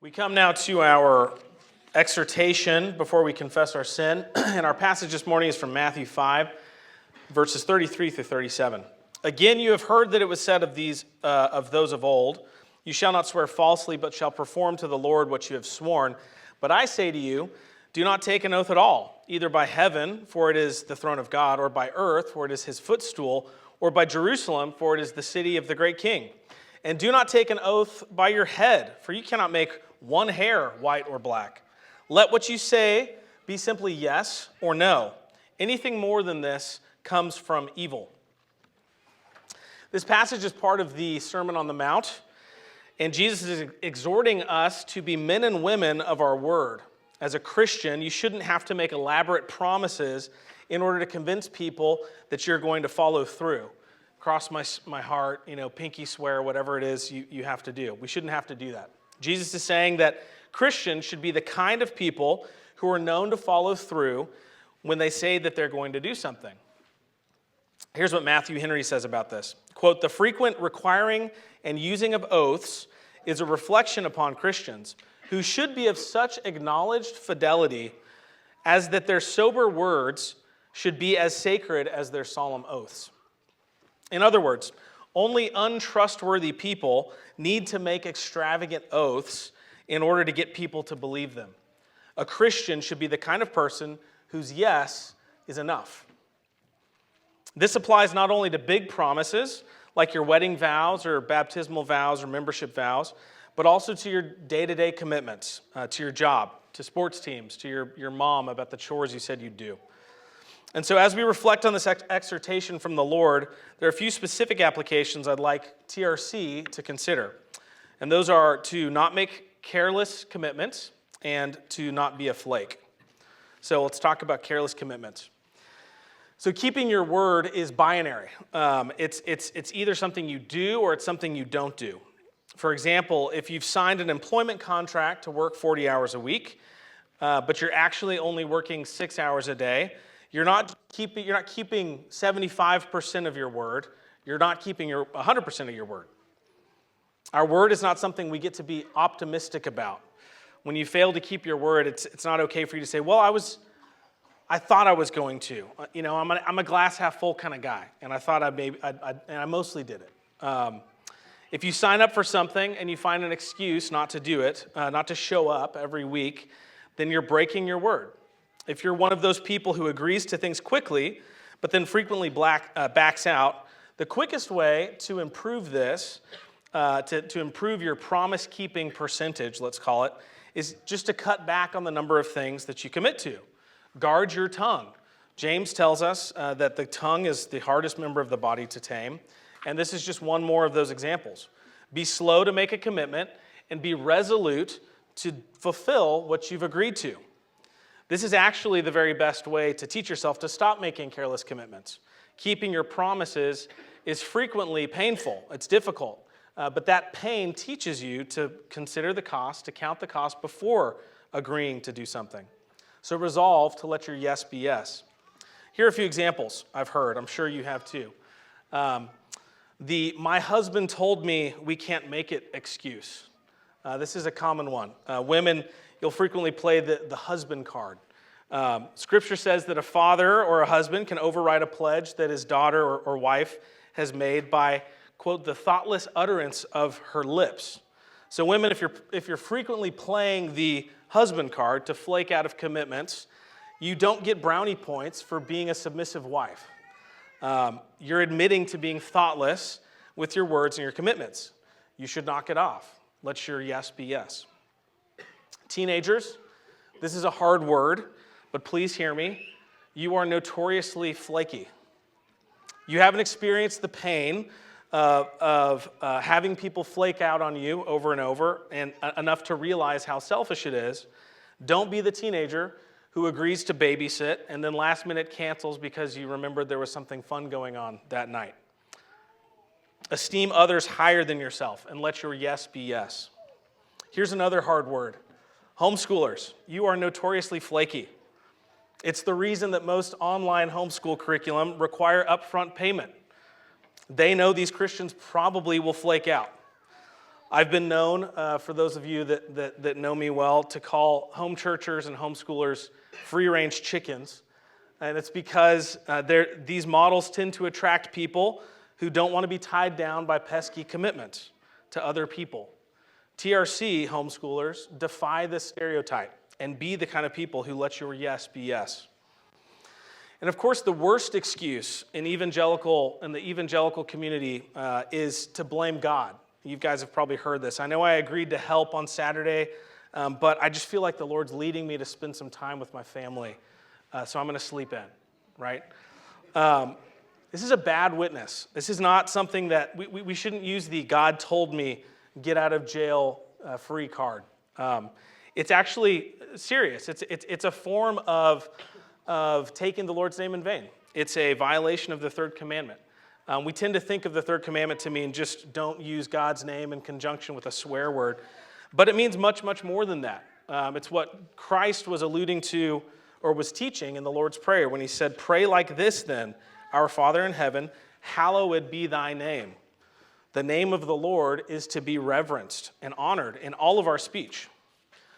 We come now to our exhortation before we confess our sin, and our passage this morning is from Matthew 5, verses 33 through 37. Again, you have heard that it was said of those of old, you shall not swear falsely, but shall perform to the Lord what you have sworn. But I say to you, do not take an oath at all, either by heaven, for it is the throne of God, or by earth, for it is his footstool, or by Jerusalem, for it is the city of the great king. And do not take an oath by your head, for you cannot make one hair white or black. Let what you say be simply yes or no. Anything more than this comes from evil. This passage is part of the Sermon on the Mount, and Jesus is exhorting us to be men and women of our word. As a Christian, you shouldn't have to make elaborate promises in order to convince people that you're going to follow through. Cross my heart, pinky swear, whatever it is you have to do. We shouldn't have to do that. Jesus is saying that Christians should be the kind of people who are known to follow through when they say that they're going to do something. Here's what Matthew Henry says about this. Quote, the frequent requiring and using of oaths is a reflection upon Christians who should be of such acknowledged fidelity as that their sober words should be as sacred as their solemn oaths. In other words, only untrustworthy people need to make extravagant oaths in order to get people to believe them. A Christian should be the kind of person whose yes is enough. This applies not only to big promises, like your wedding vows or baptismal vows or membership vows, but also to your day-to-day commitments, to your job, to sports teams, to your mom about the chores you said you'd do. And so as we reflect on this exhortation from the Lord, there are a few specific applications I'd like TRC to consider. And those are to not make careless commitments and to not be a flake. So let's talk about careless commitments. So keeping your word is binary. It's either something you do or it's something you don't do. For example, if you've signed an employment contract to work 40 hours a week, but you're actually only working 6 hours a day, you're not keeping 75% of your word. You're not keeping 100% of your word. Our word is not something we get to be optimistic about. When you fail to keep your word, it's not okay for you to say, well, I thought I was going to. I'm a glass half full kind of guy, and I thought and I mostly did it. If you sign up for something and you find an excuse not to do it, not to show up every week, then you're breaking your word. If you're one of those people who agrees to things quickly, but then frequently backs out, the quickest way to improve this, to improve your promise-keeping percentage, let's call it, is just to cut back on the number of things that you commit to. Guard your tongue. James tells us that the tongue is the hardest member of the body to tame, and this is just one more of those examples. Be slow to make a commitment and be resolute to fulfill what you've agreed to. This is actually the very best way to teach yourself to stop making careless commitments. Keeping your promises is frequently painful. It's difficult. But that pain teaches you to consider the cost, to count the cost before agreeing to do something. So resolve to let your yes be yes. Here are a few examples I've heard. I'm sure you have too. My husband told me we can't make it excuse. This is a common one. Women, you'll frequently play the husband card. Scripture says that a father or a husband can override a pledge that his daughter or wife has made by, quote, the thoughtless utterance of her lips. So women, if you're frequently playing the husband card to flake out of commitments, you don't get brownie points for being a submissive wife. You're admitting to being thoughtless with your words and your commitments. You should knock it off. Let your yes be yes. Teenagers, this is a hard word, but please hear me. You are notoriously flaky. You haven't experienced the pain of having people flake out on you over and over and enough to realize how selfish it is. Don't be the teenager who agrees to babysit and then last minute cancels because you remembered there was something fun going on that night. Esteem others higher than yourself and let your yes be yes. Here's another hard word. Homeschoolers, you are notoriously flaky. It's the reason that most online homeschool curriculum require upfront payment. They know these Christians probably will flake out. I've been known, for those of you that know me well, to call home churchers and homeschoolers free-range chickens. And it's because these models tend to attract people who don't want to be tied down by pesky commitments to other people. TRC homeschoolers defy this stereotype and be the kind of people who let your yes be yes. And of course, the worst excuse in the evangelical community is to blame God. You guys have probably heard this. I know I agreed to help on Saturday, but I just feel like the Lord's leading me to spend some time with my family, so I'm going to sleep in, right? This is a bad witness. This is not something that we shouldn't use the God told me get out of jail free card. It's actually serious. It's a form of taking the Lord's name in vain. It's a violation of the third commandment. We tend to think of the third commandment to mean just don't use God's name in conjunction with a swear word, but it means much, much more than that. It's what Christ was alluding to or was teaching in the Lord's Prayer when he said, "Pray like this then, our Father in heaven, hallowed be thy name." The name of the Lord is to be reverenced and honored in all of our speech.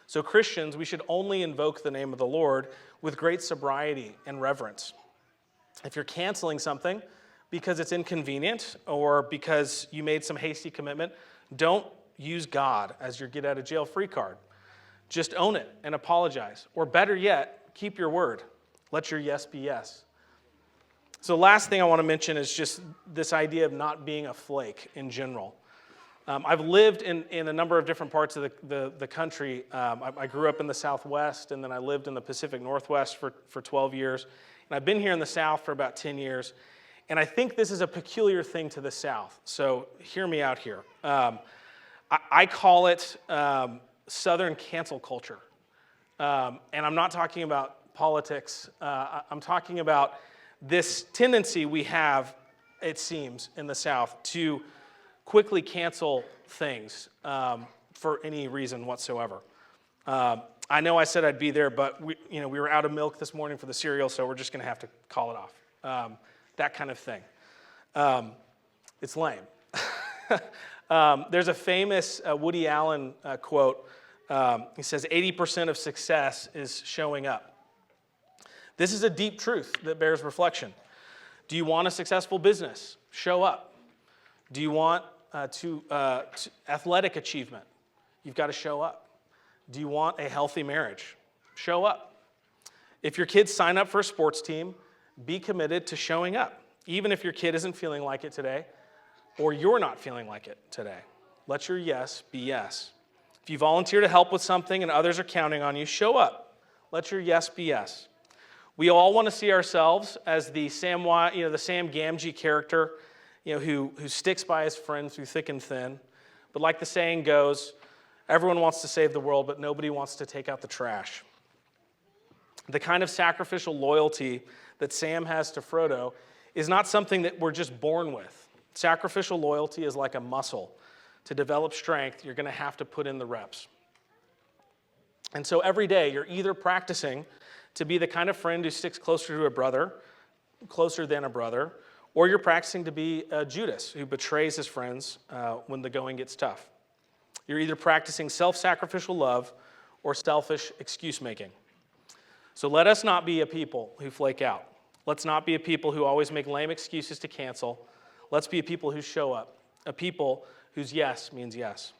So Christians, we should only invoke the name of the Lord with great sobriety and reverence. If you're canceling something because it's inconvenient or because you made some hasty commitment, don't use God as your get out of jail free card. Just own it and apologize. Or better yet, keep your word. Let your yes be yes. So last thing I want to mention is just this idea of not being a flake in general. I've lived in a number of different parts of the country. I grew up in the Southwest, and then I lived in the Pacific Northwest for 12 years. And I've been here in the South for about 10 years. And I think this is a peculiar thing to the South. So hear me out here. I call it Southern cancel culture. And I'm not talking about politics. I'm talking about this tendency we have, it seems, in the South to quickly cancel things for any reason whatsoever. I know I said I'd be there, but we were out of milk this morning for the cereal, so we're just going to have to call it off. That kind of thing. It's lame. There's a famous Woody Allen quote. He says, 80% of success is showing up. This is a deep truth that bears reflection. Do you want a successful business? Show up. Do you want athletic achievement? You've got to show up. Do you want a healthy marriage? Show up. If your kids sign up for a sports team, be committed to showing up, even if your kid isn't feeling like it today or you're not feeling like it today. Let your yes be yes. If you volunteer to help with something and others are counting on you, show up. Let your yes be yes. We all want to see ourselves as the Sam Gamgee character, who sticks by his friend through thick and thin. But like the saying goes, everyone wants to save the world, but nobody wants to take out the trash. The kind of sacrificial loyalty that Sam has to Frodo is not something that we're just born with. Sacrificial loyalty is like a muscle. To develop strength, you're going to have to put in the reps. And so every day, you're either practicing to be the kind of friend who sticks closer than a brother, or you're practicing to be a Judas who betrays his friends when the going gets tough. You're either practicing self-sacrificial love or selfish excuse-making. So let us not be a people who flake out. Let's not be a people who always make lame excuses to cancel. Let's be a people who show up, a people whose yes means yes.